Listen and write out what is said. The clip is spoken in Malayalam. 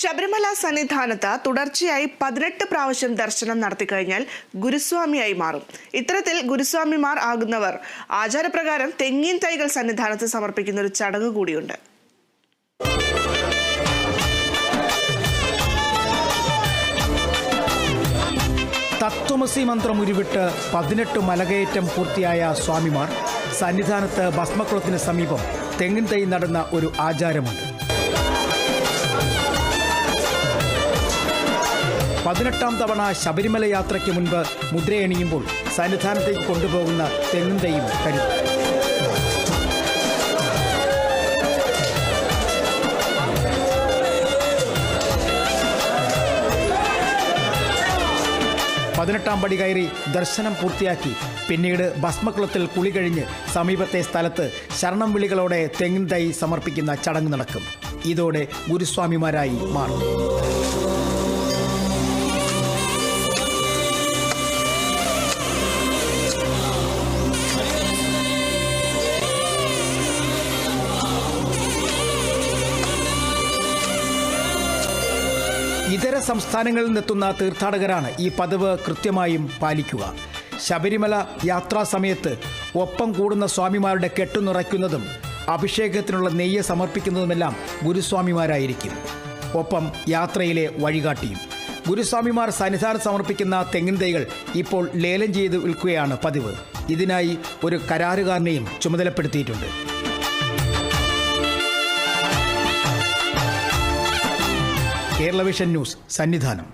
ശബരിമല സന്നിധാനത്ത് തുടർച്ചയായി 18 പ്രാവശ്യം ദർശനം നടത്തിക്കഴിഞ്ഞാൽ ഗുരുസ്വാമിയായി മാറും. ഇത്തരത്തിൽ ഗുരുസ്വാമിമാർ ആകുന്നവർ ആചാരപ്രകാരം തെങ്ങിൻ തൈകൾ സന്നിധാനത്ത് സമർപ്പിക്കുന്ന ഒരു ചടങ്ങ് കൂടിയുണ്ട്. തത്വമസി മന്ത്രം ഉരുവിട്ട് 18 മലകയറ്റം പൂർത്തിയായ സ്വാമിമാർ സന്നിധാനത്ത് ഭസ്മക്കുളത്തിന് സമീപം തെങ്ങിൻ തൈ നടുന്ന ഒരു ആചാരമുണ്ട്. 18ാം തവണ ശബരിമല യാത്രയ്ക്ക് മുൻപ് മുദ്രയണിയുമ്പോൾ സന്നിധാനത്തേക്ക് കൊണ്ടുപോകുന്ന തെങ്ങിൻ തൈയും കരുതും. പതിനെട്ടാം പടി കയറി ദർശനം പൂർത്തിയാക്കി പിന്നീട് ഭസ്മക്കുളത്തിൽ കുളി കഴിഞ്ഞ് സമീപത്തെ സ്ഥലത്ത് ശരണം വിളികളോടെ തെങ്ങിൻ തൈ സമർപ്പിക്കുന്ന ചടങ്ങ് നടക്കും. ഇതോടെ ഗുരുസ്വാമിമാരായി മാറും. ഇതര സംസ്ഥാനങ്ങളിൽ നിന്നെത്തുന്ന തീർത്ഥാടകരാണ് ഈ പതിവ് കൃത്യമായും പാലിക്കുക. ശബരിമല യാത്രാ സമയത്ത് ഒപ്പം കൂടുന്ന സ്വാമിമാരുടെ കെട്ടുനിറയ്ക്കുന്നതും അഭിഷേകത്തിനുള്ള നെയ്യ് സമർപ്പിക്കുന്നതുമെല്ലാം ഗുരുസ്വാമിമാരായിരിക്കും. ഒപ്പം യാത്രയിലെ വഴികാട്ടിയും. ഗുരുസ്വാമിമാർ സന്നിധാനം സമർപ്പിക്കുന്ന തെങ്ങിൻ തൈകൾ ഇപ്പോൾ ലേലം ചെയ്ത് വിൽക്കുകയാണ് പതിവ്. ഇതിനായി ഒരു കരാറുകാരനെയും ചുമതലപ്പെടുത്തിയിട്ടുണ്ട്. Kerala Vision News, Sannidhanam.